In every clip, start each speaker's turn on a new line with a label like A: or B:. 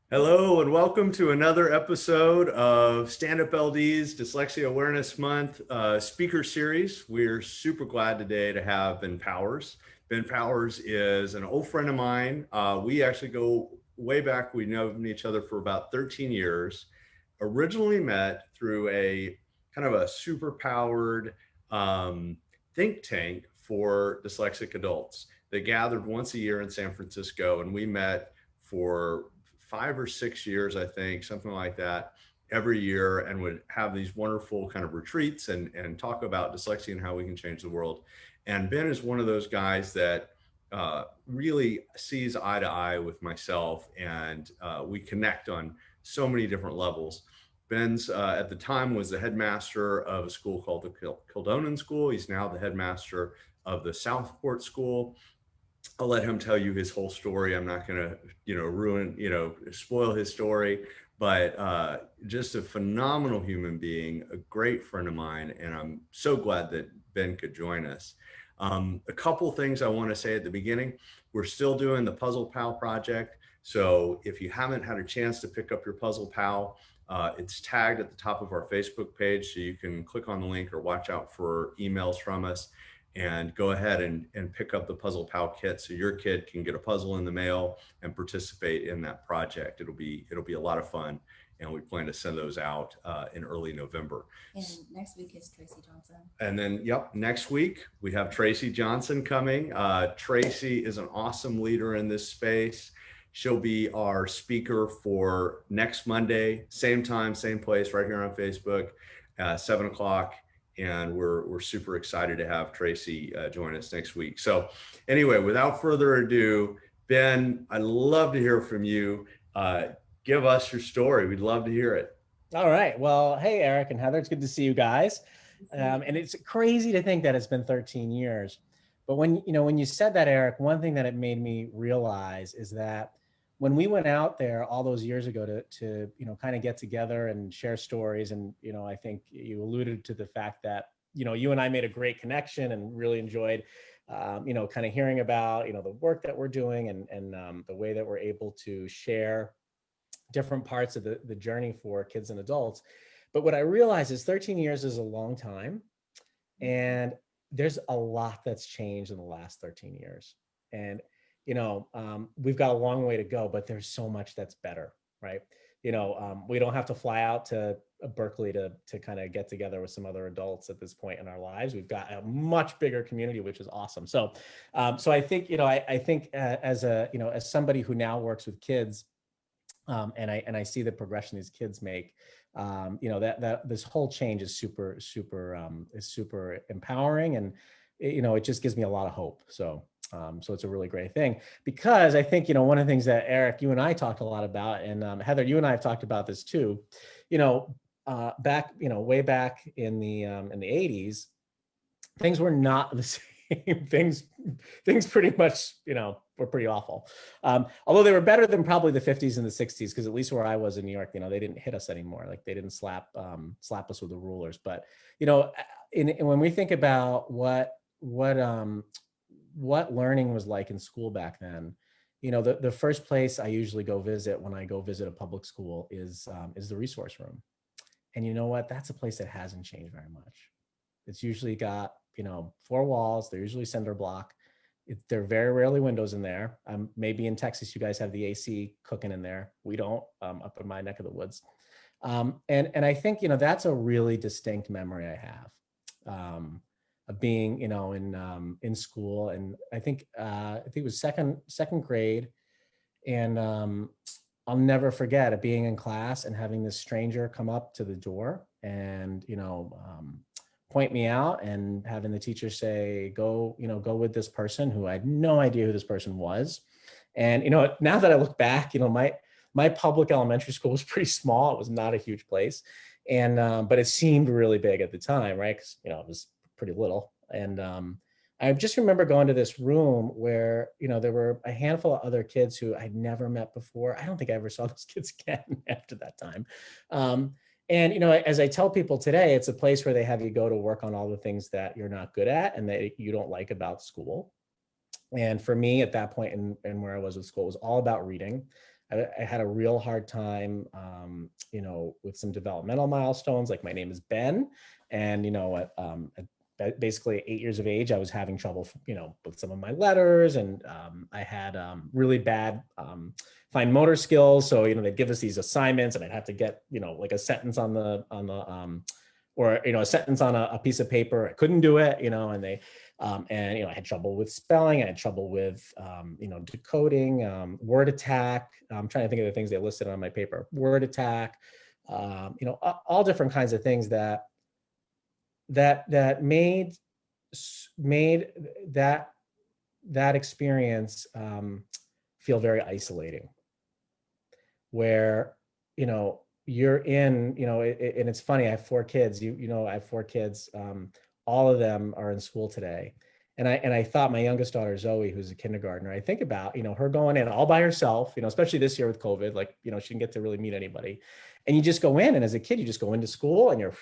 A: Hello and welcome to another episode of Stand Up LD's Dyslexia Awareness Month speaker series. We're super glad today to have Ben Powers. Ben Powers is an old friend of mine. We actually go way back. We've known each other for about 13 years. Originally met through a kind of a super powered think tank for dyslexic adults. They gathered once a year in San Francisco, and we met for 5 or 6 years, I think, something like that, every year, and would have these wonderful kind of retreats and talk about dyslexia and how we can change the world. And Ben is one of those guys that really sees eye to eye with myself, and we connect on so many different levels. Ben's at the time was the headmaster of a school called the Kildonan School. He's now the headmaster of the Southport School. I'll let him tell you his whole story. I'm not going to, ruin, spoil his story, but just a phenomenal human being, a great friend of mine. And I'm so glad that Ben could join us. A couple things I want to say at the beginning. We're still doing the Puzzle Pal project. So if you haven't had a chance to pick up your Puzzle Pal, it's tagged at the top of our Facebook page. So you can click on the link or watch out for emails from us and go ahead and pick up the Puzzle Pal kit so your kid can get a puzzle in the mail and participate in that project. It'll be a lot of fun, and we plan to send those out in early November.
B: And next week is Tracy Johnson.
A: And then, yep, next week we have Tracy Johnson coming. Tracy is an awesome leader in this space. She'll be our speaker for next Monday, same time, same place, right here on Facebook, 7 o'clock. And we're super excited to have Tracy join us next week. So anyway, without further ado, Ben, I'd love to hear from you. Give us your story. We'd love to hear it.
C: All right. Well, hey, Eric and Heather, it's good to see you guys. And it's crazy to think that it's been 13 years. But when you said that, Eric, one thing that it made me realize is that when we went out there all those years ago to kind of get together and share stories, and I think you alluded to the fact that you and I made a great connection and really enjoyed kind of hearing about the work that we're doing and the way that we're able to share different parts of the journey for kids and adults. But what I realized is 13 years is a long time, and there's a lot that's changed in the last 13 years. And we've got a long way to go, but there's so much that's better, right? We don't have to fly out to Berkeley to kind of get together with some other adults at this point in our lives. We've got a much bigger community, which is awesome. So I think, I think as somebody who now works with kids, and I see the progression these kids make, that this whole change is super empowering, and it just gives me a lot of hope. So it's a really great thing, because I think, one of the things that Eric, you and I talked a lot about, and Heather, you and I have talked about this too, back, way back in the 80s, things were not the same. Things pretty much, were pretty awful. Although they were better than probably the 50s and the 60s, because at least where I was in New York, they didn't hit us anymore. Like, they didn't slap us with the rulers. But, when we think about what learning was like in school back then, the first place I usually go visit when I go visit a public school is the resource room. And you know what? That's a place that hasn't changed very much. It's usually got, 4 walls. They're usually cinder block. There are very rarely windows in there. Maybe in Texas, you guys have the AC cooking in there. We don't, up in my neck of the woods. And I think, that's a really distinct memory I have of being, in school. And I think it was second grade. And I'll never forget it, being in class and having this stranger come up to the door and, point me out, and having the teacher say, go with this person, who I had no idea who this person was. And, now that I look back, my public elementary school was pretty small. It was not a huge place. And, but it seemed really big at the time, right? Because, it was pretty little. And I just remember going to this room where, there were a handful of other kids who I'd never met before. I don't think I ever saw those kids again after that time. And, as I tell people today, it's a place where they have you go to work on all the things that you're not good at and that you don't like about school. And for me at that point in where I was with school, it was all about reading. I had a real hard time, with some developmental milestones, like my name is Ben. And, basically 8 years of age, I was having trouble, with some of my letters. And I had really bad fine motor skills. So, they'd give us these assignments and I'd have to get, like a sentence on the, or, a sentence on a piece of paper. I couldn't do it, and I had trouble with spelling. I had trouble with, decoding, word attack. I'm trying to think of the things they listed on my paper, word attack, all different kinds of things that made that experience feel very isolating, where, you're in, and it's funny, I have 4 kids, I have 4 kids. All of them are in school today. And I thought my youngest daughter, Zoe, who's a kindergartner, I think about, her going in all by herself, especially this year with COVID, like, she didn't get to really meet anybody. And you just go in, and as a kid, you just go into school and you're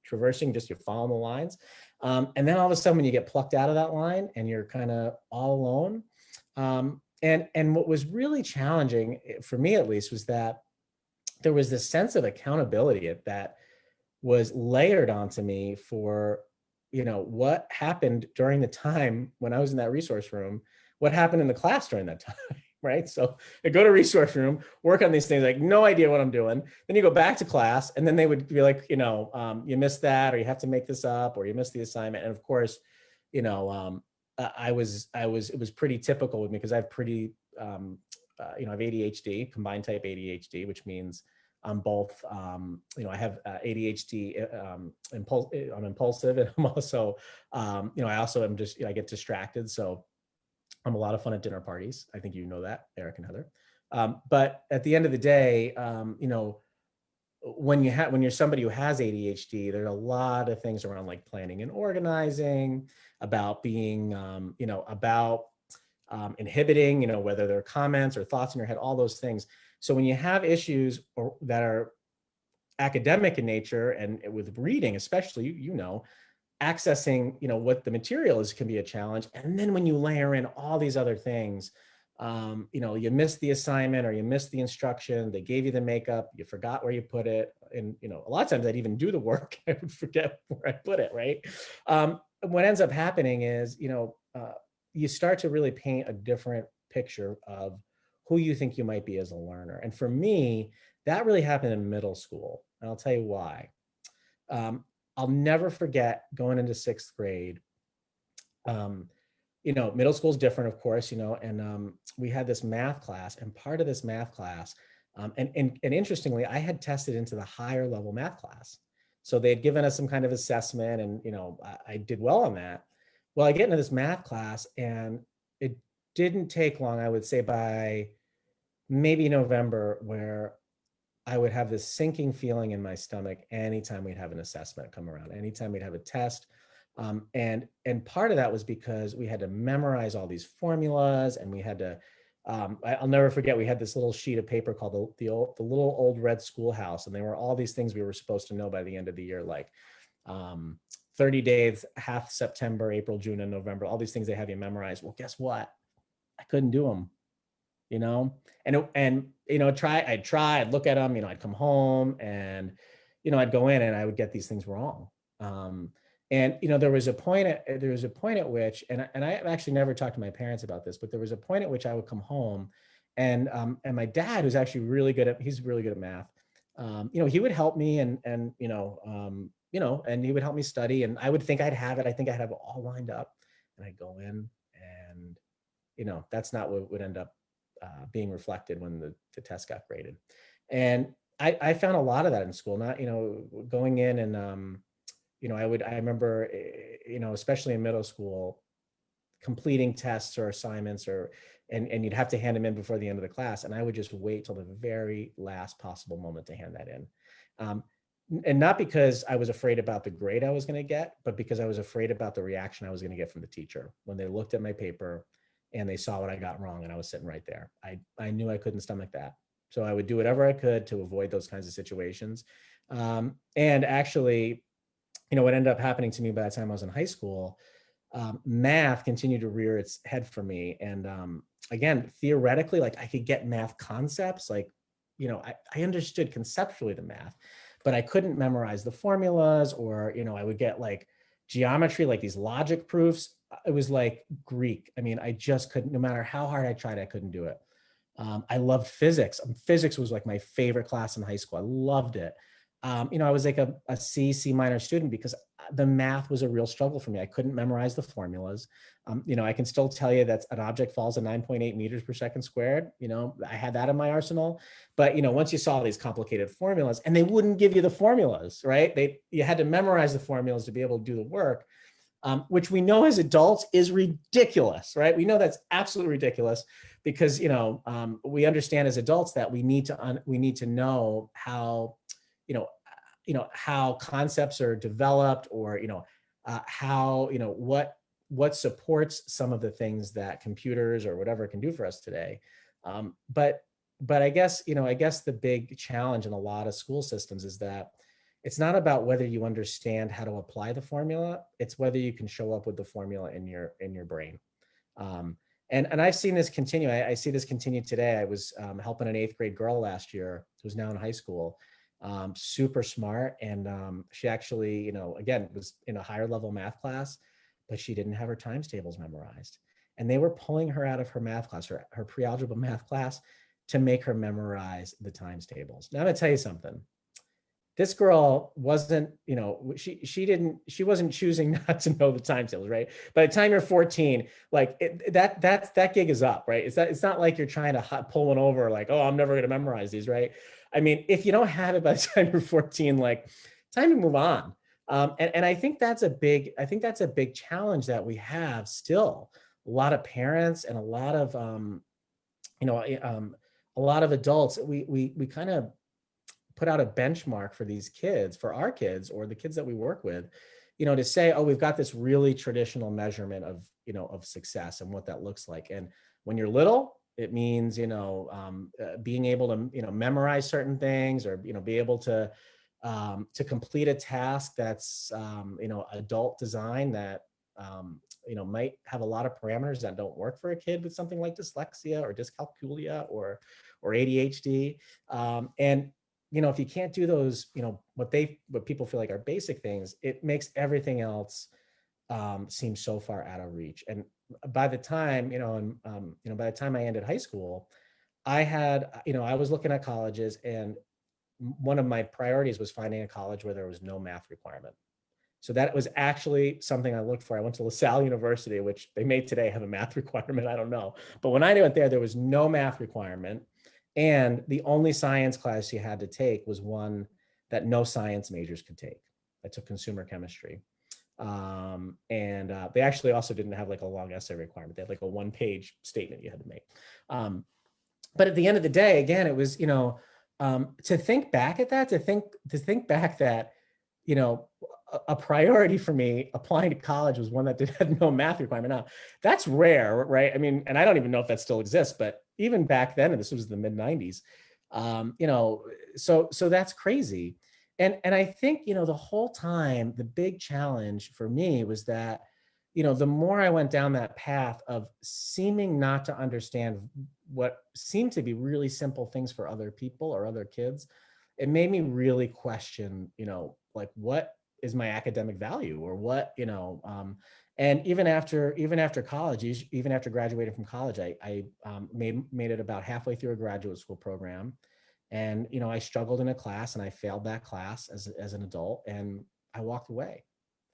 C: traversing, you're following the lines. And then all of a sudden, when you get plucked out of that line and you're kind of all alone. And what was really challenging, for me at least, was that there was this sense of accountability that was layered onto me for, what happened during the time when I was in that resource room, what happened in the class during that time, right? So I go to resource room, work on these things, like no idea what I'm doing. Then you go back to class, and then they would be like, you missed that, or you have to make this up, or you missed the assignment. And of course, it was pretty typical with me, because I have I have ADHD, combined type ADHD, which means I'm both, I have ADHD, I'm impulsive, and I'm also, I also am just, I get distracted. So I'm a lot of fun at dinner parties. I think that, Eric and Heather. But at the end of the day, when you're somebody who has ADHD, there are a lot of things around, like planning and organizing, about being, about inhibiting, whether there are comments or thoughts in your head, all those things. So when you have issues that are academic in nature, and with reading, especially, accessing, what the material is can be a challenge. And then when you layer in all these other things, you missed the assignment, or you missed the instruction, they gave you the makeup, you forgot where you put it. And, a lot of times I'd even do the work, I would forget where I put it, right? What ends up happening is, you start to really paint a different picture of who you think you might be as a learner. And for me, that really happened in middle school. And I'll tell you why. I'll never forget going into 6th grade. Middle school is different, of course, and we had this math class, and part of this math class, and interestingly, I had tested into the higher level math class. So they'd given us some kind of assessment, and, I did well on that. Well, I get into this math class, and it didn't take long, I would say by maybe November, where I would have this sinking feeling in my stomach anytime we'd have an assessment come around, anytime we'd have a test. And part of that was because we had to memorize all these formulas, and we had to, I'll never forget, we had this little sheet of paper called the little old red schoolhouse. And there were all these things we were supposed to know by the end of the year, like 30 days, half September, April, June, and November, all these things they have you memorize. Well, guess what? I couldn't do them, I'd try, I'd look at them, I'd come home, and, I'd go in and I would get these things wrong. And, there was a point at which, and I actually never talked to my parents about this, but there was a point at which I would come home, and my dad, who's actually he's really good at math. He would help me, and he would help me study, and I would think I'd have it. I think I'd have it all lined up, and I'd go in, and, that's not what would end up being reflected when the test got graded. And I found a lot of that in school, not, going in and, I remember, especially in middle school, completing tests or assignments, and you'd have to hand them in before the end of the class. And I would just wait till the very last possible moment to hand that in. And not because I was afraid about the grade I was going to get, but because I was afraid about the reaction I was going to get from the teacher when they looked at my paper and they saw what I got wrong, and I was sitting right there. I knew I couldn't stomach that. So I would do whatever I could to avoid those kinds of situations. And actually, what ended up happening to me by the time I was in high school, math continued to rear its head for me. And again, theoretically, like I could get math concepts, like, I understood conceptually the math, but I couldn't memorize the formulas, or, I would get like geometry, like these logic proofs. It was like Greek. I mean, I just couldn't, no matter how hard I tried, I couldn't do it. I loved physics. Physics was like my favorite class in high school. I loved it. I was like a C minor student because the math was a real struggle for me. I couldn't memorize the formulas. I can still tell you that an object falls at 9.8 meters per second squared. I had that in my arsenal. But, once you saw these complicated formulas, and they wouldn't give you the formulas, right? You had to memorize the formulas to be able to do the work. Which we know as adults is ridiculous, right? We know that's absolutely ridiculous because we understand as adults that we need to know how how concepts are developed, or how what supports some of the things that computers or whatever can do for us today. But I guess the big challenge in a lot of school systems is that it's not about whether you understand how to apply the formula. It's whether you can show up with the formula in your brain. And I've seen this continue. I see this continue today. I was helping an 8th grade girl last year who's now in high school, super smart. And she actually, again, was in a higher level math class, but she didn't have her times tables memorized. And they were pulling her out of her math class, her pre-algebra math class, to make her memorize the times tables. Now I'm gonna tell you something. This girl wasn't, she wasn't choosing not to know the times tables, right? By the time you're 14, like that gig is up, right? It's not like you're trying to pull one over, like, oh, I'm never going to memorize these, right? I mean, if you don't have it by the time you're 14, like, time to move on. And I think that's a big challenge that we have still. A lot of parents and a lot of adults, we kind of put out a benchmark for these kids, for our kids or the kids that we work with, to say, oh, we've got this really traditional measurement of success and what that looks like. And when you're little, it means, being able to, memorize certain things, or, be able to complete a task that's, adult design that, might have a lot of parameters that don't work for a kid with something like dyslexia or dyscalculia or ADHD. And if you can't do those, what people feel like are basic things, it makes everything else seem so far out of reach. And by the time, by the time I ended high school, I was looking at colleges, and one of my priorities was finding a college where there was no math requirement. So that was actually something I looked for. I went to LaSalle University, which they may today have a math requirement, I don't know. But when I went there was no math requirement. And the only science class you had to take was one that no science majors could take. I took consumer chemistry. They actually also didn't have like a long essay requirement. They had like a 1-page statement you had to make. But at the end of the day, again, it was, to think back at that, to think back that, a priority for me applying to college was one that had no math requirement. Now, that's rare, right? I mean, and I don't even know if that still exists, but even back then, and this was the mid 90s, so that's crazy. And I think, the whole time, the big challenge for me was that, the more I went down that path of seeming not to understand what seemed to be really simple things for other people or other kids, it made me really question, like, what is my academic value, or what, and even after college, even after graduating from college, I made it about halfway through a graduate school program. And, I struggled in a class, and I failed that class as an adult, and I walked away.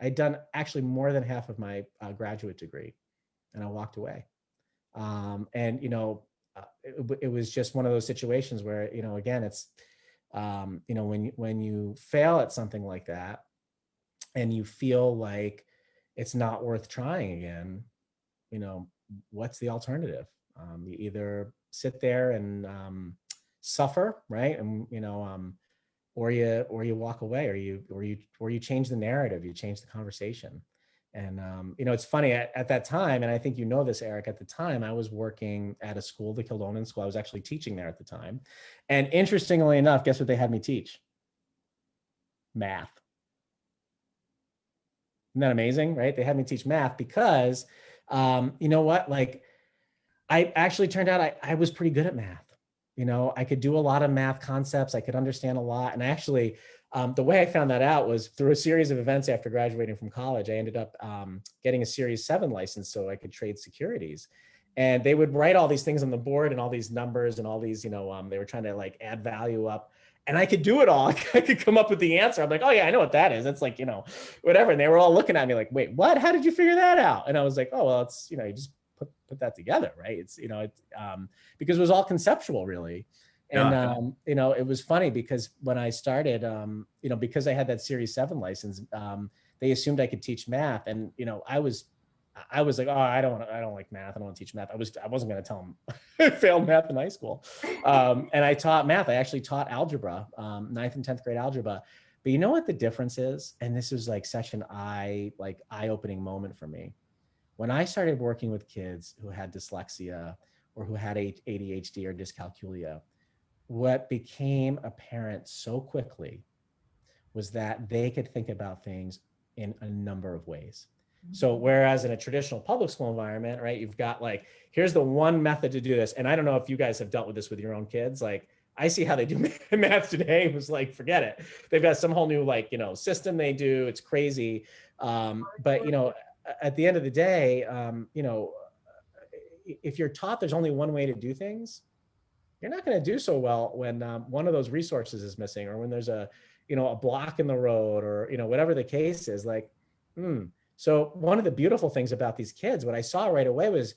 C: I'd done actually more than half of my graduate degree, and I walked away. And, it was just one of those situations where, again, it's, when you fail at something like that, and you feel like it's not worth trying again, what's the alternative? You either sit there and suffer, right? And, or you walk away, or you change the narrative, you change the conversation. And, it's funny at that time, and I think this, Eric, at the time I was working at a school, the Kildonan School. I was actually teaching there at the time. And interestingly enough, guess what they had me teach? Math. Isn't that amazing, right? They had me teach math because, you know what, like, I actually turned out I was pretty good at math. You know, I could do a lot of math concepts. I could understand a lot. And actually, the way I found that out was through a series of events after graduating from college. I ended up getting a Series 7 license so I could trade securities. And they would write all these things on the board and all these numbers and all these, they were trying to like add value up. And I could do it all. I could come up with the answer. I'm like, oh yeah, I know what that is. It's like, whatever. And they were all looking at me like, wait, what? How did you figure that out? And I was like, oh, well, it's, you just put that together, right? It's, because it was all conceptual really. And,
A: Yeah.
C: it was funny because when I started, because I had that Series 7 license, they assumed I could teach math. And, I was like, oh, I don't like math. I don't want to teach math. I wasn't going to tell them I failed math in high school. And I taught math. I actually taught algebra, 9th and 10th grade algebra. But you know what the difference is? And this was like such an eye-opening moment for me. When I started working with kids who had dyslexia or who had ADHD or dyscalculia, what became apparent so quickly was that they could think about things in a number of ways. So whereas in a traditional public school environment, right, you've got like, here's the one method to do this. And I don't know if you guys have dealt with this with your own kids. Like I see how they do math today. It was like, forget it. They've got some whole new system they do. It's crazy. But at the end of the day, if you're taught there's only one way to do things, you're not going to do so well when one of those resources is missing, or when there's a block in the road, or whatever the case is. Like, So one of the beautiful things about these kids, what I saw right away was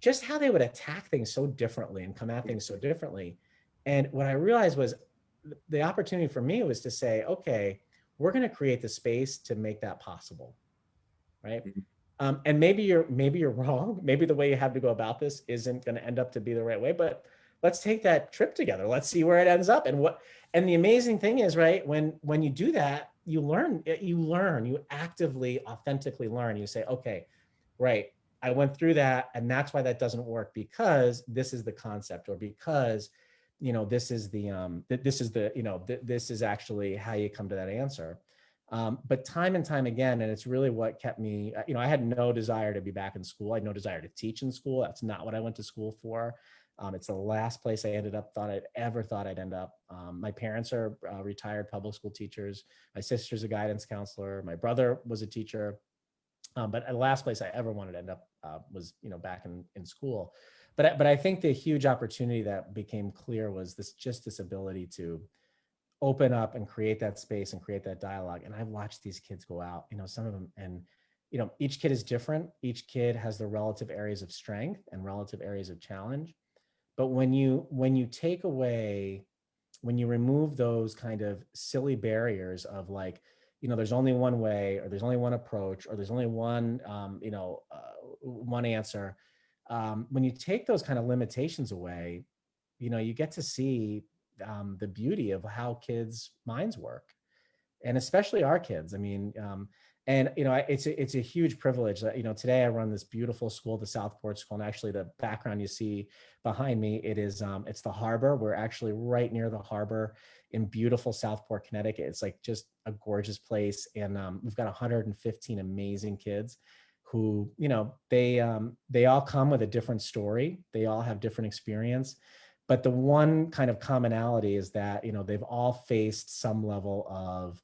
C: just how they would attack things so differently and come at things so differently. And what I realized was the opportunity for me was to say, okay, we're going to create the space to make that possible, right? And maybe you're wrong. Maybe the way you have to go about this isn't going to end up to be the right way, but let's take that trip together. Let's see where it ends up. And the amazing thing is, right, when you do that, you actively, authentically learn. You say, okay, right, I went through that, and that's why that doesn't work, because this is the concept, or because, this is actually how you come to that answer. But time and time again, and it's really what kept me, I had no desire to be back in school. I had no desire to teach in school. That's not what I went to school for. It's the last place I thought I'd end up. My parents are retired public school teachers. My sister's a guidance counselor. My brother was a teacher. But the last place I ever wanted to end up was, back in school. But I think the huge opportunity that became clear was this ability to open up and create that space and create that dialogue. And I've watched these kids go out, some of them, and each kid is different. Each kid has their relative areas of strength and relative areas of challenge. But when you remove those kind of silly barriers of like, there's only one way, or there's only one approach, or there's only one, one answer. When you take those kind of limitations away, you get to see the beauty of how kids' minds work, and especially our kids. I mean, and it's a huge privilege that today I run this beautiful school, the Southport School, and actually the background you see behind me, it's the harbor. We're actually right near the harbor in beautiful Southport, Connecticut. It's like just a gorgeous place, and we've got 115 amazing kids who they all come with a different story. They all have different experience. But the one kind of commonality is that they've all faced some level of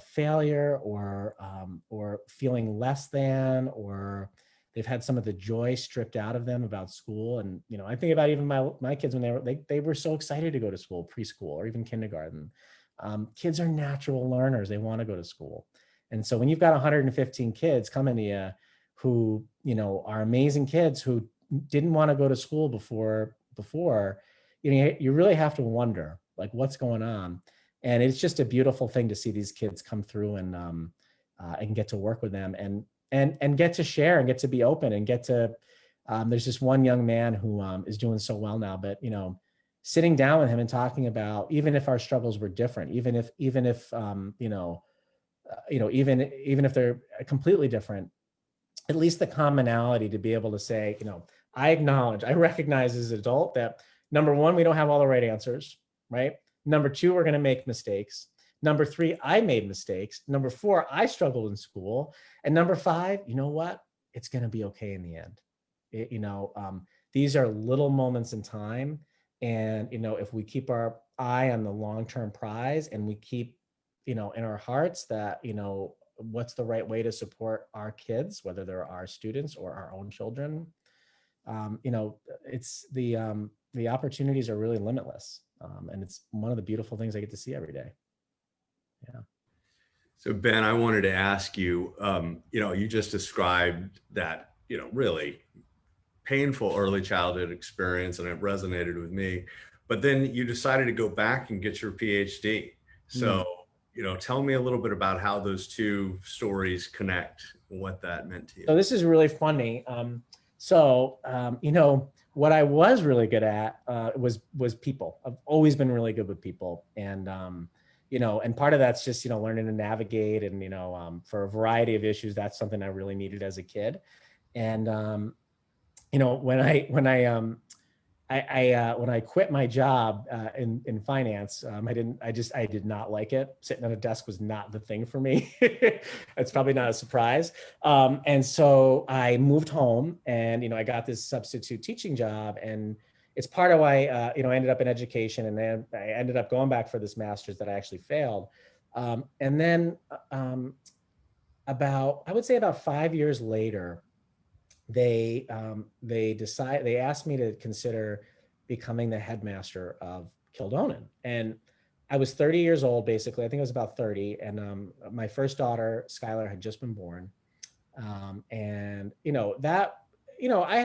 C: failure, or feeling less than, or they've had some of the joy stripped out of them about school. And I think about even my kids when they were so excited to go to school, preschool or even kindergarten. Kids are natural learners; they want to go to school. And so when you've got 115 kids coming to you who are amazing kids who didn't want to go to school before, you really have to wonder like what's going on. And it's just a beautiful thing to see these kids come through and get to work with them and get to share and get to be open and get to. There's this one young man who is doing so well now, but sitting down with him and talking about, even if our struggles were different, even if they're completely different, at least the commonality to be able to say, I recognize as an adult that number one, we don't have all the right answers, right? Number two, we're going to make mistakes. Number three, I made mistakes. Number four, I struggled in school. And number five, you know what? It's going to be okay in the end. These are little moments in time. And, if we keep our eye on the long-term prize and we keep, in our hearts that, what's the right way to support our kids, whether they're our students or our own children, it's the opportunities are really limitless. And it's one of the beautiful things I get to see every day. Yeah.
A: So Ben, I wanted to ask you, you just described that, really painful early childhood experience, and it resonated with me. But then you decided to go back and get your PhD. So, tell me a little bit about how those two stories connect, what that meant to you.
C: So this is really funny. What I was really good at was people. I've always been really good with people, and and part of that's just learning to navigate, and for a variety of issues, that's something I really needed as a kid. And when I quit my job in finance, I did not like it. Sitting at a desk was not the thing for me. It's probably not a surprise. And so I moved home, and I got this substitute teaching job, and it's part of why I ended up in education, and then I ended up going back for this master's that I actually failed. And then I would say about 5 years later, they asked me to consider becoming the headmaster of Kildonan. And I was 30 years old, basically. I think I was about 30. And my first daughter, Skylar, had just been born. I had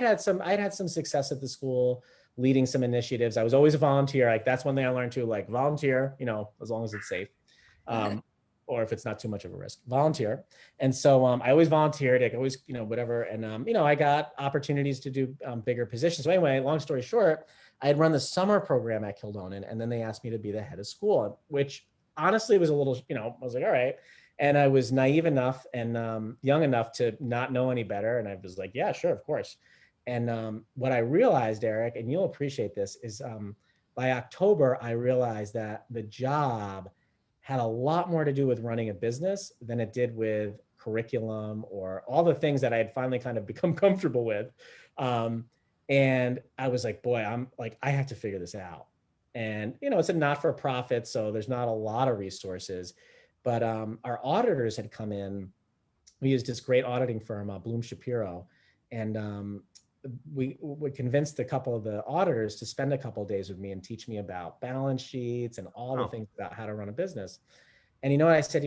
C: had some success at the school, leading some initiatives. I was always a volunteer. Like, that's one thing I learned too, like volunteer, as long as it's safe. Or if it's not too much of a risk, volunteer. And so I always volunteered, I always, whatever. And, I got opportunities to do bigger positions. So anyway, long story short, I had run the summer program at Kildonan, and then they asked me to be the head of school, which honestly was a little, I was like, all right. And I was naive enough and young enough to not know any better. And I was like, yeah, sure, of course. And what I realized, Eric, and you'll appreciate this, is by October, I realized that the job had a lot more to do with running a business than it did with curriculum or all the things that I had finally kind of become comfortable with. And I was like, boy, I have to figure this out. And, it's a not-for-profit, so there's not a lot of resources, but our auditors had come in. We used this great auditing firm, Bloom Shapiro, and we convinced a couple of the auditors to spend a couple of days with me and teach me about balance sheets and all the things about how to run a business. And I said,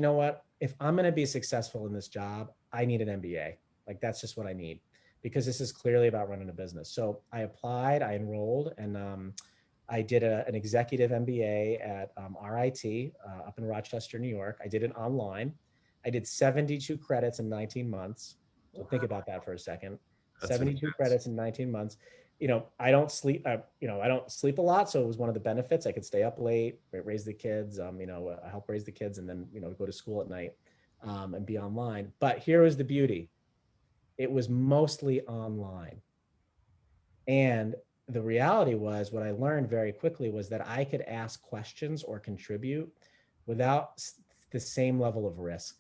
C: if I'm going to be successful in this job, I need an MBA. Like, that's just what I need, because this is clearly about running a business. So I applied, I enrolled, and I did an executive MBA at RIT up in Rochester, New York. I did it online. I did 72 credits in 19 months. So think about that for a second. That's 72 credits in 19 months. I don't sleep, I don't sleep a lot. So it was one of the benefits. I could stay up late, raise the kids, help raise the kids, and then, go to school at night and be online. But here was the beauty. It was mostly online. And the reality was, what I learned very quickly was that I could ask questions or contribute without the same level of risk.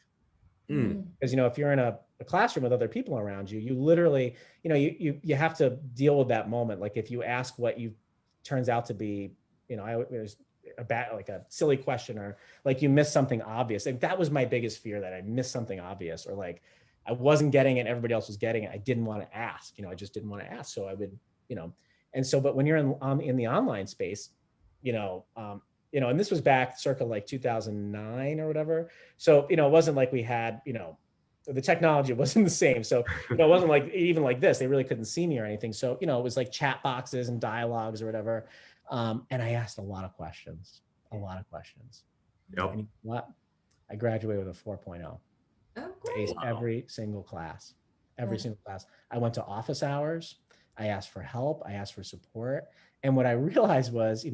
C: Because, if you're in a classroom with other people around you, you literally, you have to deal with that moment. Like, if you ask what turns out to be, there's a silly question, or like you miss something obvious. Like, that was my biggest fear, that I missed something obvious, or like I wasn't getting it, everybody else was getting it. I didn't want to ask, I just didn't want to ask. So I would, and so, but when you're in the online space, and this was back circa like 2009 or whatever. So, it wasn't like we had, the technology wasn't the same. So, it wasn't like even like this, they really couldn't see me or anything. So, it was like chat boxes and dialogues or whatever. And I asked a lot of questions.
A: Yep.
C: And what? I graduated with a 4.0.
B: Oh, great.
C: Every single class. I went to office hours. I asked for help. I asked for support. And what I realized was,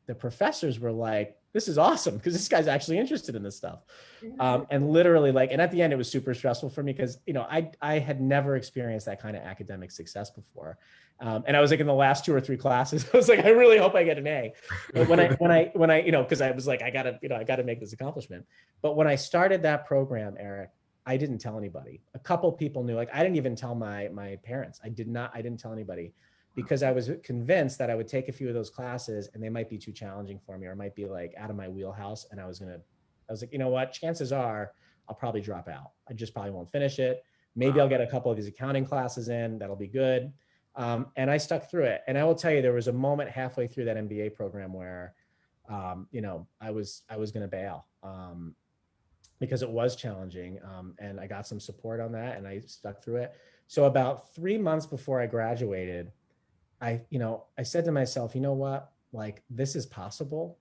C: the professors were like, this is awesome, because this guy's actually interested in this stuff. And literally, and at the end, it was super stressful for me, because, I had never experienced that kind of academic success before. And I was like, in the last 2 or 3 classes, I was like, I really hope I get an A. But when I, because I was like, I gotta make this accomplishment. But when I started that program, Eric, I didn't tell anybody. A couple people knew. Like I didn't even tell my parents. I didn't tell anybody because I was convinced that I would take a few of those classes and they might be too challenging for me or might be like out of my wheelhouse. And I was like, you know what? Chances are I'll probably drop out. I just probably won't finish it. Maybe I'll get a couple of these accounting classes in. That'll be good. And I stuck through it. And I will tell you, there was a moment halfway through that MBA program where, I was going to bail. Because it was challenging. And I got some support on that and I stuck through it. So about 3 months before I graduated, I said to myself, you know what, like this is possible.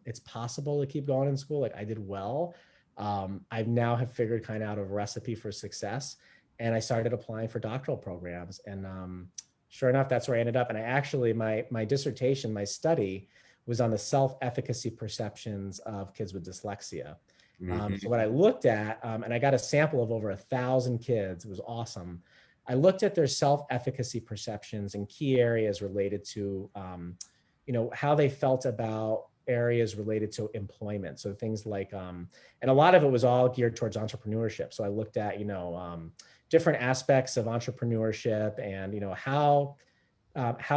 C: It's possible to keep going in school. Like I did well. I now have figured kind of out a recipe for success. And I started applying for doctoral programs. And sure enough, that's where I ended up. And I actually, my dissertation, my study was on the self-efficacy perceptions of kids with dyslexia. So what I looked at, and I got a sample of over 1,000 kids, it was awesome. I looked at their self-efficacy perceptions in key areas related to, how they felt about areas related to employment. So things like, and a lot of it was all geared towards entrepreneurship. So I looked at, different aspects of entrepreneurship and, how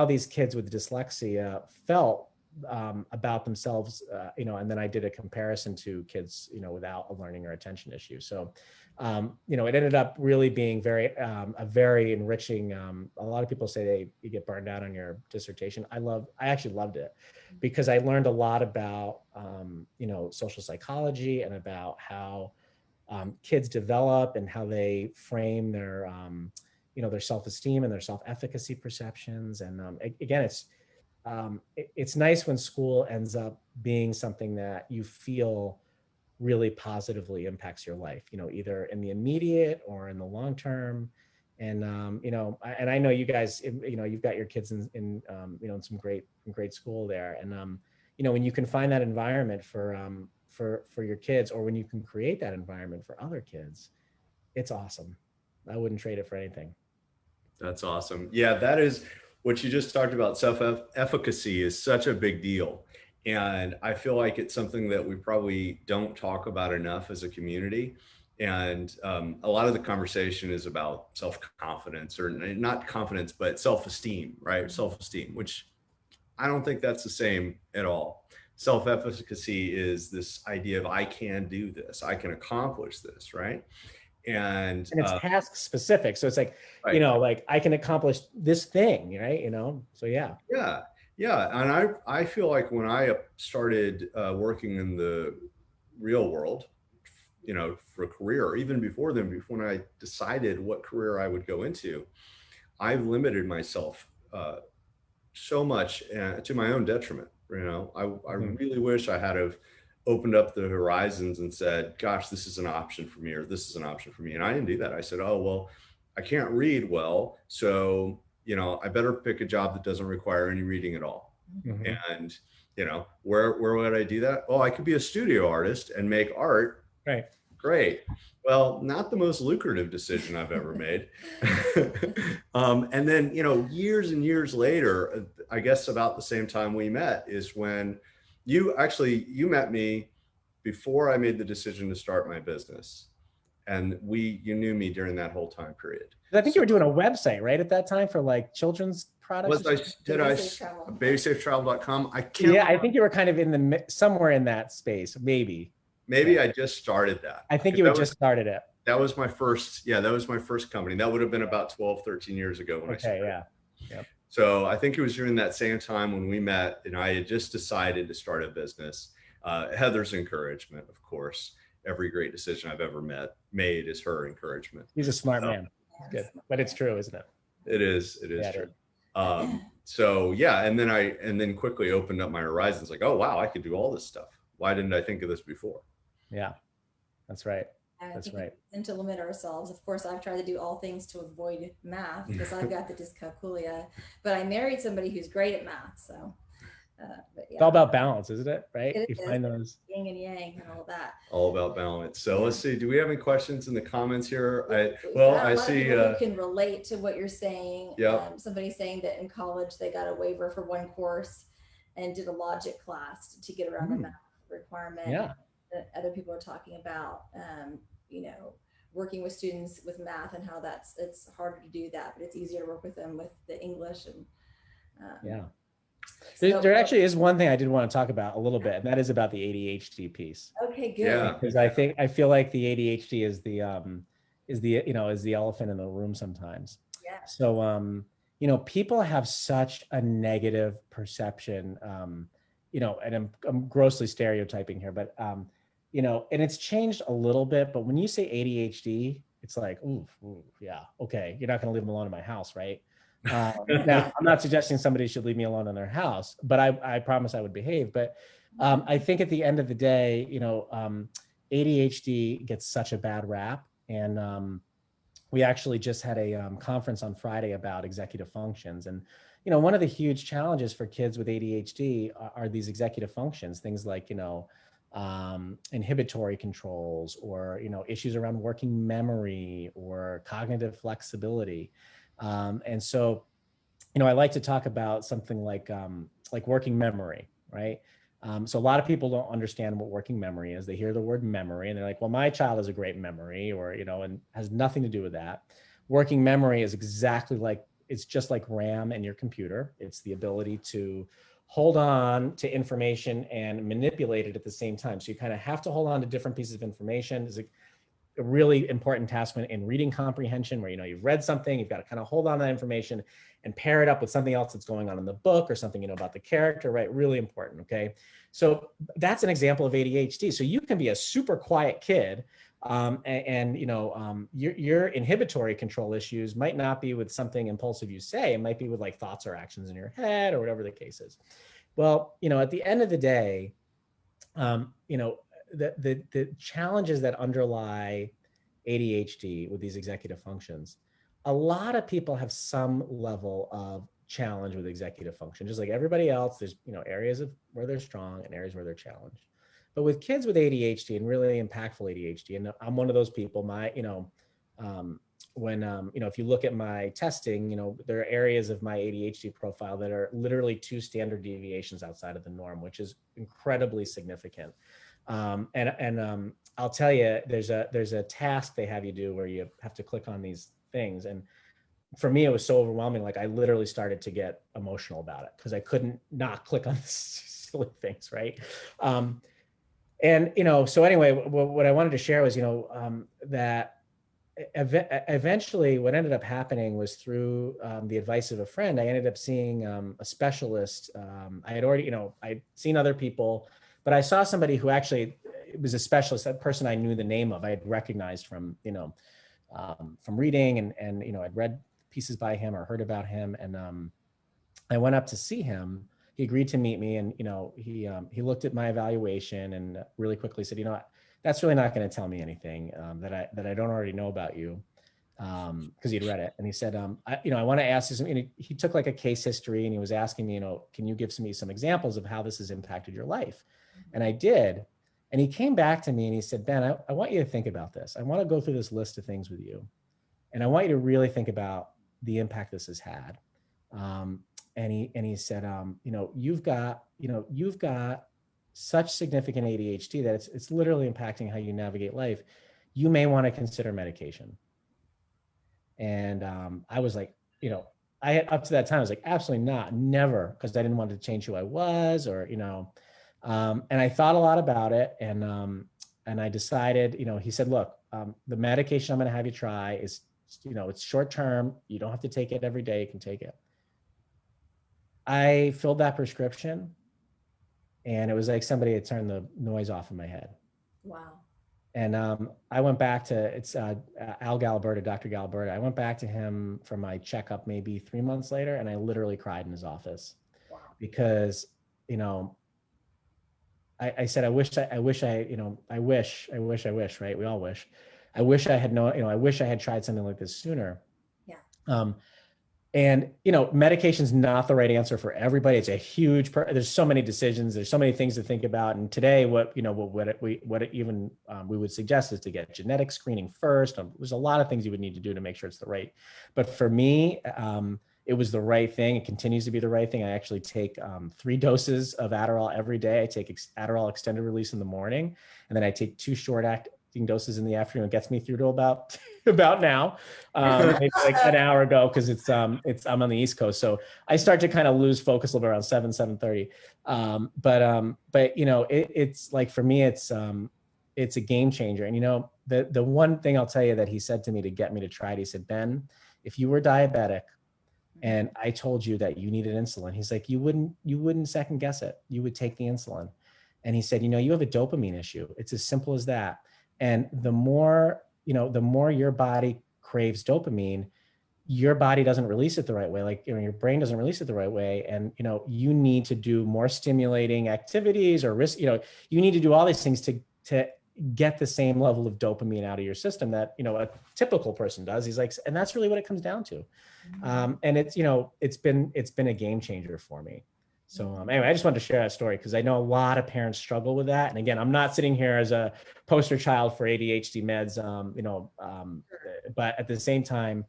C: these kids with dyslexia felt about themselves, and then I did a comparison to kids, without a learning or attention issue. So, it ended up really being a very enriching. A lot of people say you get burned out on your dissertation. I actually loved it because I learned a lot about, social psychology and about how kids develop and how they frame their, their self-esteem and their self-efficacy perceptions. And again, it's nice when school ends up being something that you feel really positively impacts your life, either in the immediate or in the long term. And, and I know you guys, you've got your kids in some great school there. And, when you can find that environment for your kids, or when you can create that environment for other kids, it's awesome. I wouldn't trade it for anything.
A: That's awesome. Yeah, that is what you just talked about. Self-efficacy is such a big deal. And I feel like it's something that we probably don't talk about enough as a community. And a lot of the conversation is about self-confidence, or not confidence, but self-esteem, right? Self-esteem, which I don't think that's the same at all. Self-efficacy is this idea of I can do this, I can accomplish this, right? And
C: it's task specific. So it's like,
A: right.
C: Like I can accomplish this thing, right? So yeah.
A: Yeah. And I feel like when I started working in the real world, for a career, or even before then, before when I decided what career I would go into, I've limited myself so much to my own detriment. I really wish I had have opened up the horizons and said, gosh, this is an option for me, or this is an option for me. And I didn't do that. I said, oh, well, I can't read well. So, I better pick a job that doesn't require any reading at all. Mm-hmm. And, where would I do that? Oh, I could be a studio artist and make art.
C: Right.
A: Great. Well, not the most lucrative decision I've ever made. And then, years and years later, I guess about the same time we met is when you met me before I made the decision to start my business. And you knew me during that whole time period.
C: I think you were doing a website, right, at that time for like children's products?
A: BabySafeTravel.com. I can't.
C: Yeah, I think you were kind of somewhere in that space, maybe.
A: Maybe I just started that.
C: I think you had just started it.
A: That was my first company. That would have been about 12, 13 years ago when I started.
C: Yeah. Yep.
A: So I think it was during that same time when we met and I had just decided to start a business. Heather's encouragement, of course. Every great decision I've ever made is her encouragement.
C: He's a smart man. Good. But it's true, isn't it?
A: It is true. So yeah, and then quickly opened up my horizons, like, oh wow, I could do all this stuff. Why didn't I think of this before?
C: Yeah, that's right. That's right.
B: And to limit ourselves. Of course, I've tried to do all things to avoid math because I've got the dyscalculia, but I married somebody who's great at math. So but yeah.
C: It's all about balance, isn't it? Right?
B: It
C: you
B: is.
C: Find those
B: yin and yang and all that.
A: All about balance. So let's see. Do we have any questions in the comments here?
B: I see. You can relate to what you're saying.
A: Yeah.
B: Somebody saying that in college they got a waiver for one course and did a logic class to get around the math requirement.
C: Yeah.
B: That other people are talking about, working with students with math and how it's harder to do that, but it's easier to work with them with the English. And
C: Yeah.
B: so,
C: There actually is one thing I did want to talk about a little bit, and that is about the ADHD piece.
B: okay, good.
A: Yeah.
C: Because I feel like the ADHD is the elephant in the room sometimes.
B: Yeah.
C: So people have such a negative perception, and I'm grossly stereotyping here, but and it's changed a little bit, but when you say ADHD, it's like, ooh, yeah, okay, you're not going to leave them alone in my house, right? Now, I'm not suggesting somebody should leave me alone in their house, but I promise I would behave. But I think at the end of the day, ADHD gets such a bad rap. And we actually just had a conference on Friday about executive functions. And, one of the huge challenges for kids with ADHD are these executive functions, things like, inhibitory controls, or, issues around working memory or cognitive flexibility. And so, I like to talk about something like working memory, right? So a lot of people don't understand what working memory is. They hear the word memory and they're like, well, my child has a great memory, or, and has nothing to do with that. Working memory is it's just like RAM in your computer. It's the ability to hold on to information and manipulate it at the same time. So you kind of have to hold on to different pieces of information. There's a really important task in reading comprehension, where you've read something, you've got to kind of hold on to that information and pair it up with something else that's going on in the book, or something about the character, right? Really important. Okay, so that's an example of ADHD. So you can be a super quiet kid, your inhibitory control issues might not be with something impulsive you say. It might be with like thoughts or actions in your head, or whatever the case is. Well, at the end of the day, the challenges that underlie ADHD with these executive functions, a lot of people have some level of challenge with executive function. Just like everybody else, there's areas of where they're strong and areas where they're challenged. But with kids with ADHD, and really impactful ADHD, and I'm one of those people, if you look at my testing, there are areas of my ADHD profile that are literally 2 standard deviations outside of the norm, which is incredibly significant. I'll tell you, there's a task they have you do where you have to click on these things. And for me, it was so overwhelming. Like I literally started to get emotional about it because I couldn't not click on silly things. Right. So anyway, what I wanted to share was, that eventually what ended up happening was through the advice of a friend, I ended up seeing a specialist. I had already, I'd seen other people, but I saw somebody who actually was a specialist, that person I knew the name of, I had recognized from reading, and I'd read pieces by him or heard about him. And I went up to see him. He agreed to meet me, and he looked at my evaluation and really quickly said, that's really not going to tell me anything that I don't already know about you, because he'd read it. And he said, I want to ask you. He took like a case history, and he was asking me, can you give me some examples of how this has impacted your life? And I did. And he came back to me and he said, Ben, I want you to think about this. I want to go through this list of things with you, and I want you to really think about the impact this has had. And he said, you've got such significant ADHD that it's literally impacting how you navigate life. You may want to consider medication. And I was like, I had, up to that time, I was like, absolutely not, never, because I didn't want to change who I was, or, and I thought a lot about it. And I decided, he said, look, the medication I'm going to have you try is, it's short term. You don't have to take it every day. You can take it. I filled that prescription, and it was like somebody had turned the noise off in my head.
B: Wow.
C: And I went back to, Al Galaberta, Dr. Galaberta. I went back to him for my checkup maybe 3 months later, and I literally cried in his office.
B: Wow.
C: Because, I said, I wish, right? We all wish. I wish I had known, I wish I had tried something like this sooner.
B: Yeah.
C: And, medication's not the right answer for everybody. It's a huge, there's so many decisions. There's so many things to think about. And today, we would suggest is to get genetic screening first. There's a lot of things you would need to do to make sure it's the right. But for me, it was the right thing. It continues to be the right thing. I actually take 3 doses of Adderall every day. I take Adderall extended release in the morning, and then I take 2 short taking doses in the afternoon. It gets me through to about about now, maybe like an hour ago, because I'm on the East Coast, so I start to kind of lose focus a little bit around 7:30. But you know, it's like, for me, it's a game changer. And you know, the one thing I'll tell you that he said to me to get me to try it, he said, Ben, if you were diabetic and I told you that you needed insulin, he's like, you wouldn't second guess it. You would take the insulin. And he said, you know, you have a dopamine issue. It's as simple as that. And the more your body craves dopamine, your body doesn't release it the right way. Like, you know, your brain doesn't release it the right way. And, you know, you need to do more stimulating activities or risk, you know, you need to do all these things to get the same level of dopamine out of your system that, you know, a typical person does. He's like, and that's really what it comes down to. And it's, you know, it's been a game changer for me. So anyway, I just wanted to share that story because I know a lot of parents struggle with that. And again, I'm not sitting here as a poster child for ADHD meds, but at the same time,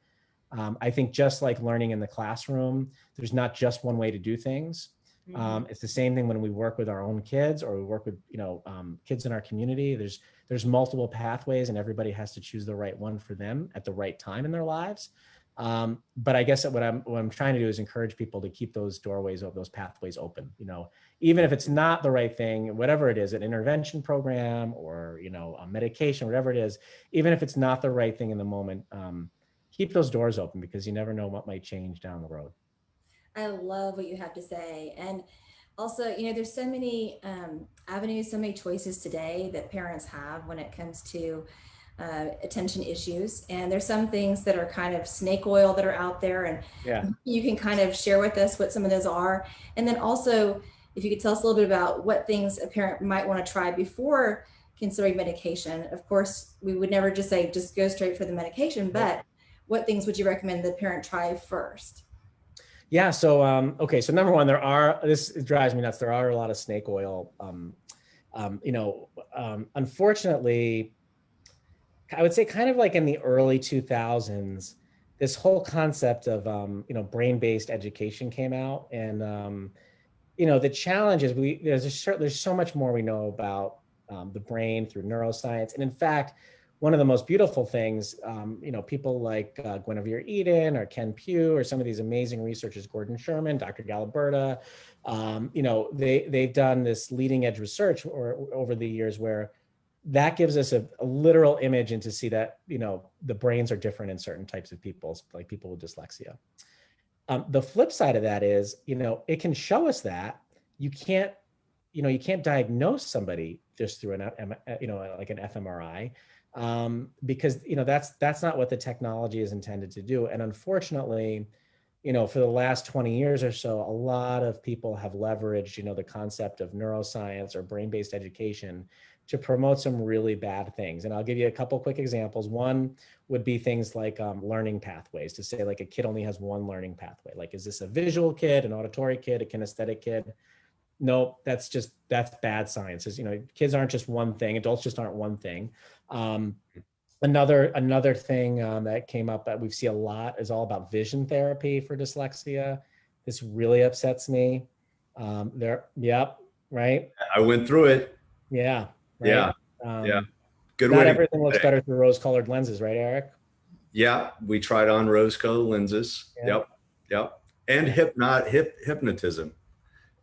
C: I think just like learning in the classroom, there's not just one way to do things. It's the same thing when we work with our own kids or we work with, you know, kids in our community. There's multiple pathways and everybody has to choose the right one for them at the right time in their lives. But I guess what I'm trying to do is encourage people to keep those doorways open, those pathways open, you know, even if it's not the right thing, whatever it is, an intervention program or, you know, a medication, whatever it is, even if it's not the right thing in the moment, keep those doors open because you never know what might change down the road.
B: I love what you have to say. And also, you know, there's so many avenues, so many choices today that parents have when it comes to attention issues. And there's some things that are kind of snake oil that are out there, and you can kind of share with us what some of those are. And then also, if you could tell us a little bit about what things a parent might want to try before considering medication. Of course, we would never just say, just go straight for the medication, but what things would you recommend the parent try first?
C: Yeah. So, okay. So number one, this drives me nuts. There are a lot of snake oil, unfortunately, I would say kind of like in the early 2000s, this whole concept of, brain-based education came out. And, the challenge is there's so much more we know about the brain through neuroscience. And in fact, one of the most beautiful things, people like Guinevere Eden or Ken Pugh or some of these amazing researchers, Gordon Sherman, Dr. Galaberta, they've done this leading edge research over the years where that gives us a literal image and to see that, the brains are different in certain types of people, like people with dyslexia. The flip side of that is, it can show us that you can't diagnose somebody just through like an fMRI. Because that's not what the technology is intended to do. And unfortunately, for the last 20 years or so, a lot of people have leveraged, the concept of neuroscience or brain-based education to promote some really bad things. And I'll give you a couple quick examples. One would be things like learning pathways, to say like a kid only has one learning pathway. Like, is this a visual kid, an auditory kid, a kinesthetic kid? No, that's bad science. Kids aren't just one thing. Adults just aren't one thing. Another thing that came up that we see a lot is all about vision therapy for dyslexia. This really upsets me. Right.
A: I went through it.
C: Yeah. Right?
A: Yeah. Good
C: Not
A: way.
C: Everything looks better through rose-colored lenses, right, Eric?
A: Yeah, we tried on rose-colored lenses.
C: Yeah.
A: Yep. And hypnotism.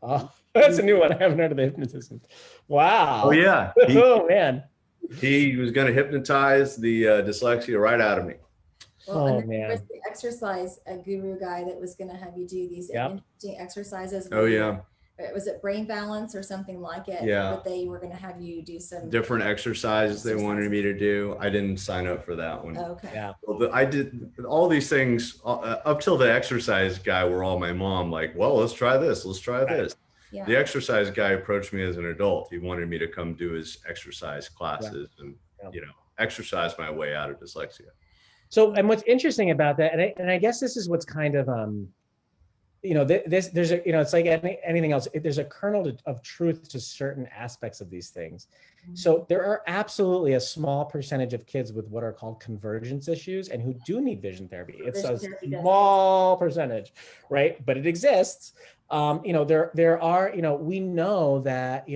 C: Oh, that's a new one. I haven't heard of the hypnotism. Wow.
A: Oh yeah.
C: Oh man.
A: He was going to hypnotize the dyslexia right out of me.
B: Well, and then there was the exercise guru guy that was going to have you do these interesting exercises.
A: Oh yeah.
B: Was it brain balance or something like it?
A: Yeah.
B: But they were going to have you do some
A: different exercises they wanted me to do. I didn't sign up for that one.
B: Okay.
C: Yeah.
A: Well, I did all these things up till the exercise guy were all my mom, like, well, let's try this. Let's try this.
B: Yeah.
A: The exercise guy approached me as an adult. He wanted me to come do his exercise classes and, exercise my way out of dyslexia.
C: So, and what's interesting about that, and I guess this is what's kind of, it's like anything else. There's a kernel of truth to certain aspects of these things. Mm-hmm. So there are absolutely a small percentage of kids with what are called convergence issues and who do need vision therapy. It's a small percentage, right? But it exists. There are, we know that,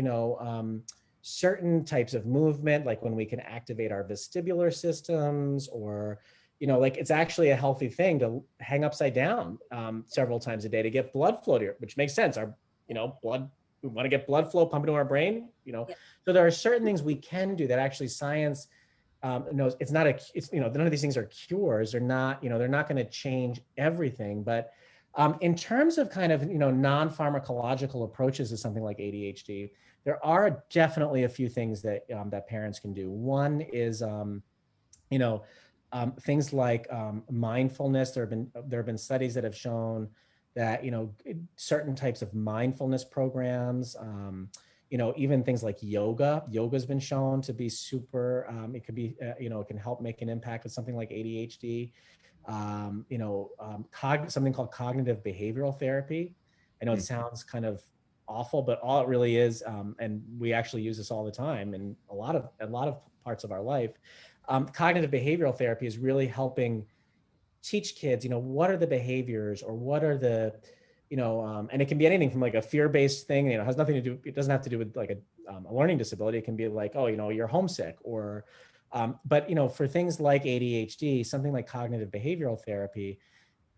C: certain types of movement, like when we can activate our vestibular systems, or, like it's actually a healthy thing to hang upside down several times a day to get blood flow to which makes sense. Our, blood, we want to get blood flow pumping to our brain,
B: Yeah.
C: So there are certain things we can do that actually science knows it's not none of these things are cures. They're not, they're not going to change everything. But in terms of kind of, non-pharmacological approaches to something like ADHD, there are definitely a few things that that parents can do. One is, things like mindfulness. There have been studies that have shown that certain types of mindfulness programs, even things like yoga's been shown to be super, it could be, it can help make an impact with something like ADHD. Something called cognitive behavioral therapy. I know it sounds kind of awful, but all it really is, and we actually use this all the time in a lot of parts of our life. Cognitive behavioral therapy is really helping teach kids, what are the behaviors, or what are the, and it can be anything from like a fear-based thing, it has nothing to do, it doesn't have to do with like a learning disability. It can be like, oh, you're homesick, or, but, for things like ADHD, something like cognitive behavioral therapy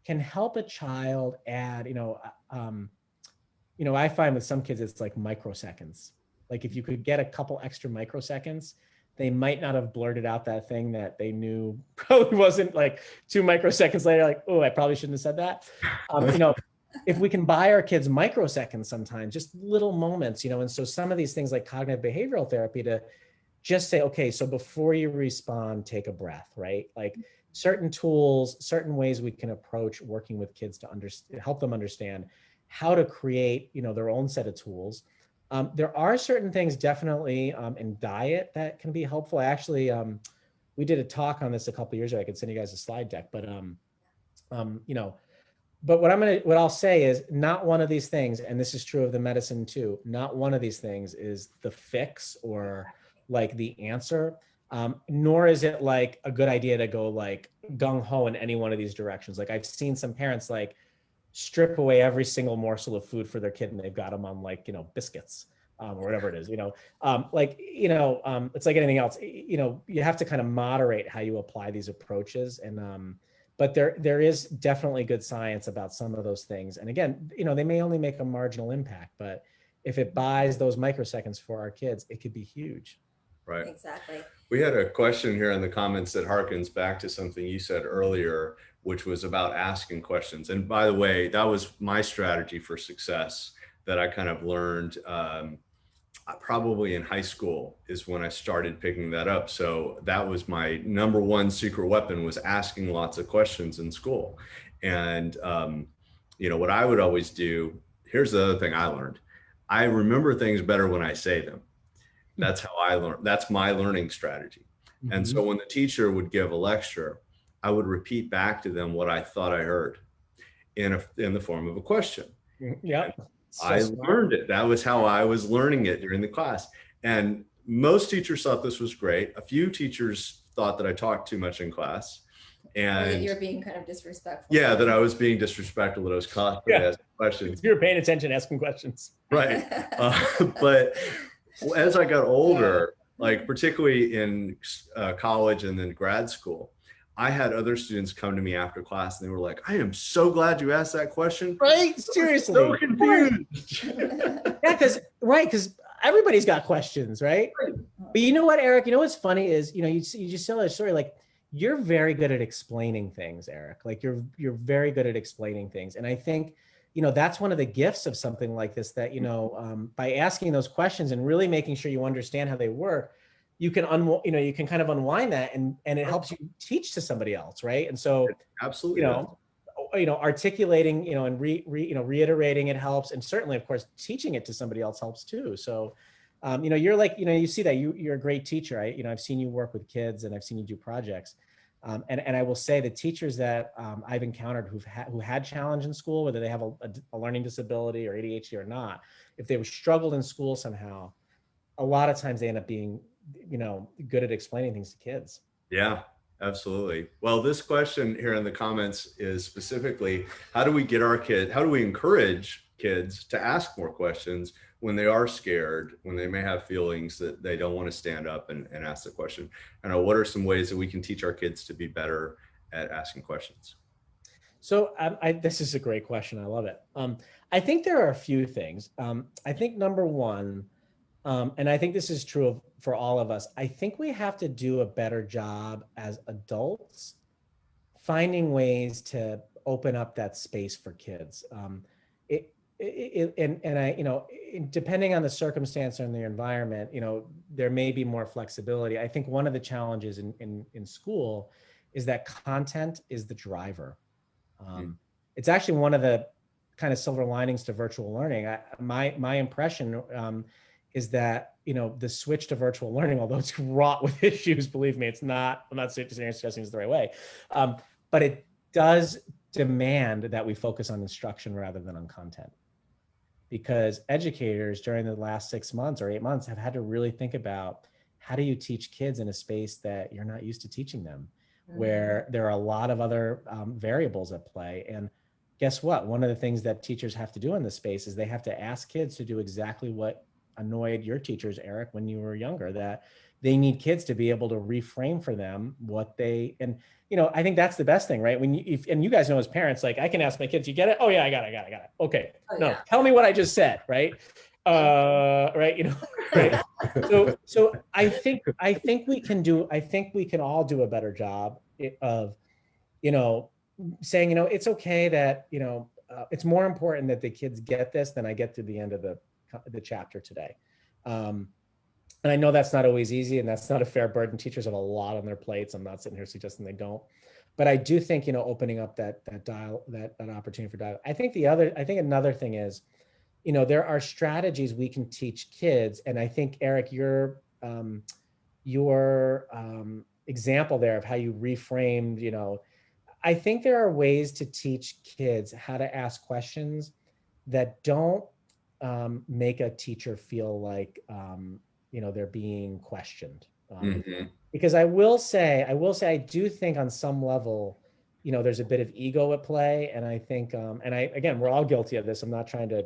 C: can help a child add, I find with some kids, it's like microseconds. Like if you could get a couple extra microseconds, they might not have blurted out that thing that they knew probably wasn't, like 2 microseconds later, like, oh, I probably shouldn't have said that. If we can buy our kids microseconds sometimes, just little moments, and so some of these things like cognitive behavioral therapy, to just say, okay, so before you respond, take a breath, right? Like certain tools, certain ways we can approach working with kids to help them understand how to create, their own set of tools. There are certain things definitely in diet that can be helpful. I actually, we did a talk on this a couple of years ago. I could send you guys a slide deck, but but what I'll say is, not one of these things, and this is true of the medicine too, not one of these things is the fix or like the answer, nor is it like a good idea to go like gung ho in any one of these directions. Like I've seen some parents like strip away every single morsel of food for their kid, and they've got them on like, biscuits, or whatever it is, it's like anything else, you have to kind of moderate how you apply these approaches. And, but there is definitely good science about some of those things. And again, they may only make a marginal impact, but if it buys those microseconds for our kids, it could be huge.
A: Right.
B: Exactly.
A: We had a question here in the comments that harkens back to something you said earlier, which was about asking questions. And by the way, that was my strategy for success that I kind of learned probably in high school is when I started picking that up. So that was my number one secret weapon, was asking lots of questions in school. And, what I would always do, here's the other thing I learned. I remember things better when I say them. That's how I learn. That's my learning strategy. Mm-hmm. And so when the teacher would give a lecture, I would repeat back to them what I thought I heard in the form of a question.
C: Yeah.
A: So I learned it. That was how I was learning it during the class. And most teachers thought this was great. A few teachers thought that I talked too much in class. And
B: that you're being kind of disrespectful.
A: Yeah, that I was being disrespectful, that I was constantly asking questions.
C: You're paying attention, asking questions.
A: Right. But as I got older, like particularly in college and then grad school, I had other students come to me after class and they were like, I am so glad you asked that question.
C: Right? Seriously.
A: So confused.
C: Yeah, because everybody's got questions, right? But you know what, Eric? You know what's funny is, you just tell a story, like you're very good at explaining things, Eric. Like you're very good at explaining things. And I think, that's one of the gifts of something like this, that, by asking those questions and really making sure you understand how they work, you can you can kind of unwind that, and it helps you teach to somebody else, right? And so
A: absolutely,
C: articulating, and reiterating it helps, and certainly, of course, teaching it to somebody else helps too. So you're like, you see that you're a great teacher. I've seen you work with kids, and I've seen you do projects, and I will say the teachers that I've encountered who had challenge in school, whether they have a learning disability or ADHD or not, if they were struggled in school somehow, a lot of times they end up being good at explaining things to kids.
A: Yeah, absolutely. Well, this question here in the comments is specifically, how do we encourage kids to ask more questions when they are scared, when they may have feelings that they don't want to stand up and ask the question. I know, what are some ways that we can teach our kids to be better at asking questions?
C: So this is a great question. I love it. I think there are a few things. I think number one, and I think this is true for all of us, I think we have to do a better job as adults finding ways to open up that space for kids. And I, depending on the circumstance and the environment, there may be more flexibility. I think one of the challenges in school is that content is the driver. It's actually one of the kind of silver linings to virtual learning. My impression is that, the switch to virtual learning, although it's wrought with issues, believe me, it's not, I'm not suggesting it's the right way, but it does demand that we focus on instruction rather than on content. Because educators during the last 6 months or 8 months have had to really think about, how do you teach kids in a space that you're not used to teaching them, where there are a lot of other variables at play. And guess what? One of the things that teachers have to do in this space is they have to ask kids to do exactly what annoyed your teachers, Eric, when you were younger, that they need kids to be able to reframe for them what they, and I think that's the best thing, right? When you, and you guys know as parents, like I can ask my kids, you get it? Oh yeah, I got it. Okay.
B: Oh,
C: no,
B: yeah.
C: Tell me what I just said, right? Right, right. So I think we can all do a better job of, saying, it's okay that, it's more important that the kids get this than I get to the end of the chapter today. And I know that's not always easy, and that's not a fair burden. Teachers have a lot on their plates. I'm not sitting here suggesting they don't, but I do think, opening up that opportunity for dialogue. I think another thing is, there are strategies we can teach kids. And I think, Eric, your example there of how you reframed, I think there are ways to teach kids how to ask questions that don't make a teacher feel like, they're being questioned. Because I will say, I do think on some level, there's a bit of ego at play. And I think, again, we're all guilty of this. I'm not trying to,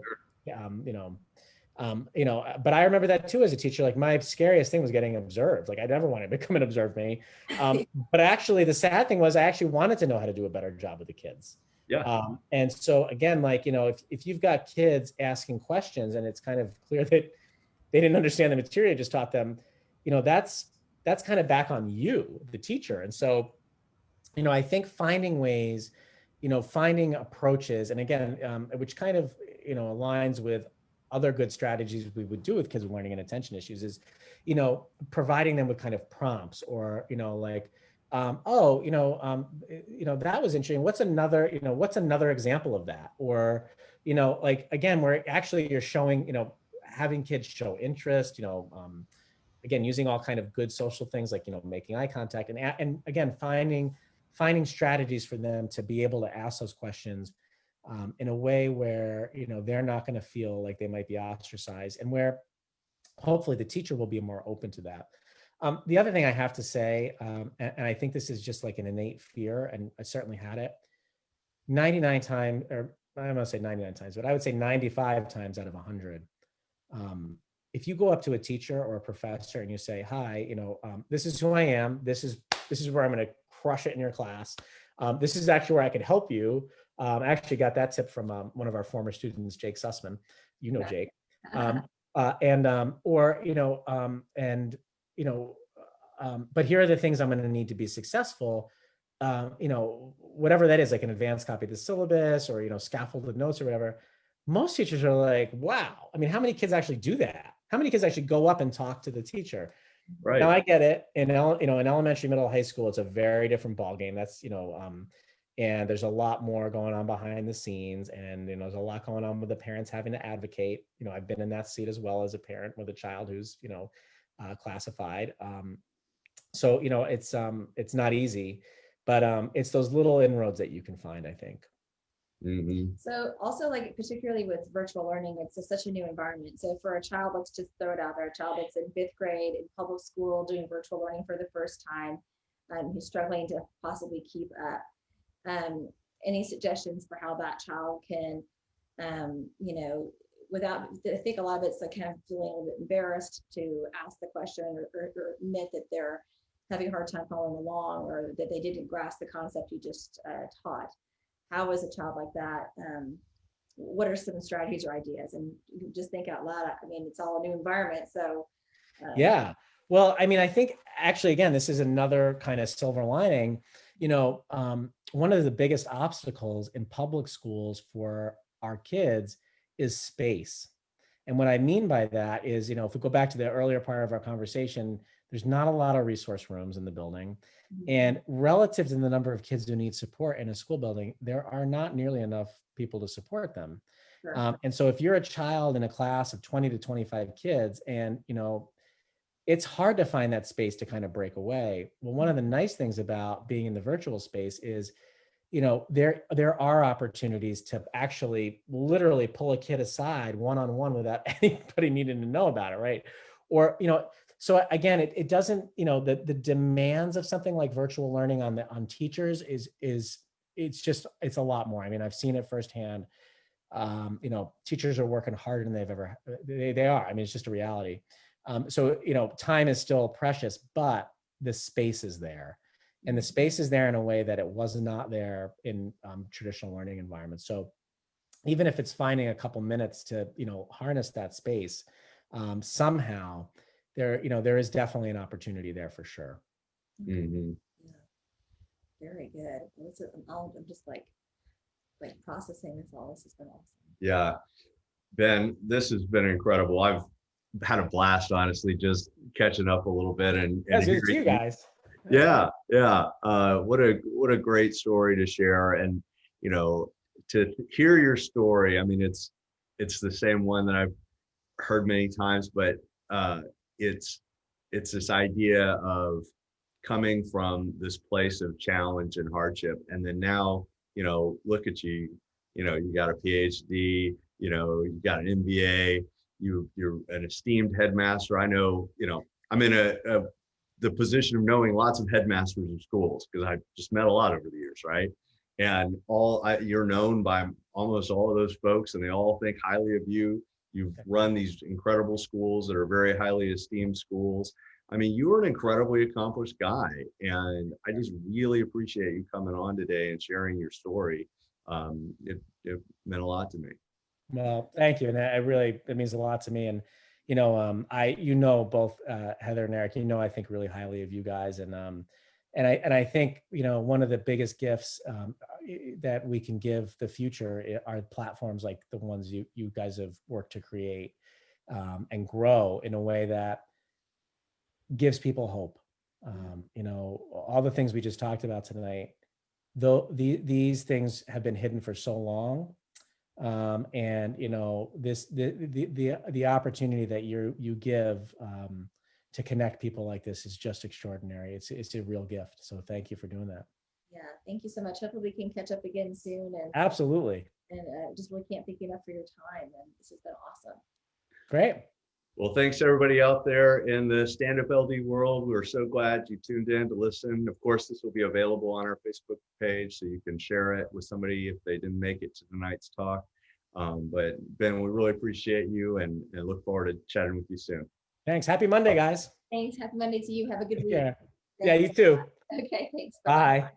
C: but I remember that too as a teacher. Like my scariest thing was getting observed. Like I never wanted to come and observe me. But actually the sad thing was I actually wanted to know how to do a better job with the kids.
A: Yeah.
C: And so again, like, if you've got kids asking questions and it's kind of clear that they didn't understand the material you just taught them, that's kind of back on you, the teacher. And so, I think finding ways, finding approaches, and again, which kind of, aligns with other good strategies we would do with kids with learning and attention issues is, providing them with kind of prompts or, like, that was interesting. What's another example of that? Or, like, again, where actually you're showing, having kids show interest, again, using all kind of good social things like, making eye contact and again, finding strategies for them to be able to ask those questions in a way where, they're not going to feel like they might be ostracized, and where hopefully the teacher will be more open to that. The other thing I have to say, and I think this is just like an innate fear, and I certainly had it, 99 times, or I'm going to say 99 times, but I would say 95 times out of 100, if you go up to a teacher or a professor and you say, hi, this is who I am, this is where I'm going to crush it in your class. This is actually where I could help you. I actually got that tip from one of our former students, Jake Sussman. Jake. But here are the things I'm going to need to be successful. Whatever that is, like an advanced copy of the syllabus or, scaffolded notes or whatever. Most teachers are like, wow. I mean, how many kids actually do that? How many kids actually go up and talk to the teacher?
A: Right.
C: Now I get it. In elementary, middle, high school, it's a very different ballgame. That's, and there's a lot more going on behind the scenes, and there's a lot going on with the parents having to advocate. I've been in that seat as well as a parent with a child who's classified. So it's not easy, but it's those little inroads that you can find, I think.
B: So also, like, particularly with virtual learning, it's such a new environment. So for a child, let's just throw it out there, a child that's in 5th grade in public school doing virtual learning for the first time, who's struggling to possibly keep up. Any suggestions for how that child can you know, without, I think a lot of it's like kind of feeling a little bit embarrassed to ask the question or admit that they're having a hard time following along or that they didn't grasp the concept you just taught. How is a child like that? What are some strategies or ideas? And you can just think out loud. I mean, it's all a new environment. So
C: Yeah. Well, I mean, I think actually, again, this is another kind of silver lining. You know, one of the biggest obstacles in public schools for our kids is space. And what I mean by that is, you know, if we go back to the earlier part of our conversation, there's not a lot of resource rooms in the building. And relative to the number of kids who need support in a school building, there are not nearly enough people to support them.
B: sure.
C: And so if you're a child in a class of 20 to 25 kids and, you know, it's hard to find that space to kind of break away. Well, one of the nice things about being in the virtual space is, you know, there are opportunities to actually literally pull a kid aside one-on-one without anybody needing to know about it, right? Or, you know, so again, it doesn't, you know, the demands of something like virtual learning on teachers is it's a lot more. I mean, I've seen it firsthand. You know, teachers are working harder than they are. I mean, it's just a reality. So, you know, time is still precious, but the space is there. And the space is there in a way that it was not there in traditional learning environments. So even if it's finding a couple minutes to, you know, harness that space, somehow there, you know, there is definitely an opportunity there for sure.
A: Mm-hmm.
B: Yeah. Very good. I'm just like processing this all. This has been awesome.
A: Yeah, Ben, this has been incredible. I've had a blast, honestly, just catching up a little bit and
C: That's good to
A: hearing
C: you guys.
A: Yeah, yeah. What a great story to share, and you know, to hear your story. I mean, it's the same one that I've heard many times, but uh, it's it's this idea of coming from this place of challenge and hardship, and then now, you know, look at you. You know, you got a PhD. You know, you got an MBA. You're an esteemed headmaster. I know. You know, I'm in the position of knowing lots of headmasters of schools because I've just met a lot over the years, right? And you're known by almost all of those folks, and they all think highly of you. You've run these incredible schools that are very highly esteemed schools. I mean, you are an incredibly accomplished guy, and I just really appreciate you coming on today and sharing your story. It meant a lot to me.
C: Well, thank you. And it means a lot to me. And, you know, you know, both Heather and Eric, you know, I think really highly of you guys. And I think, you know, one of the biggest gifts that we can give the future are platforms like the ones you guys have worked to create and grow in a way that gives people hope. You know, all the things we just talked about tonight, though these things have been hidden for so long. And you know, the opportunity that you give to connect people like this is just extraordinary. It's a real gift. So thank you for doing that.
B: Yeah, thank you so much. Hopefully we can catch up again soon. And
C: Absolutely.
B: Just really can't thank you enough for your time. And this has been awesome.
C: Great.
A: Well, thanks everybody out there in the stand-up LD world. We're so glad you tuned in to listen. Of course, this will be available on our Facebook page, so you can share it with somebody if they didn't make it to tonight's talk. But Ben, we really appreciate you and look forward to chatting with you soon.
C: Thanks. Happy Monday, guys.
B: Thanks. Happy Monday to you. Have a good week.
C: Yeah. Yeah, you too.
B: Okay, thanks.
C: Bye.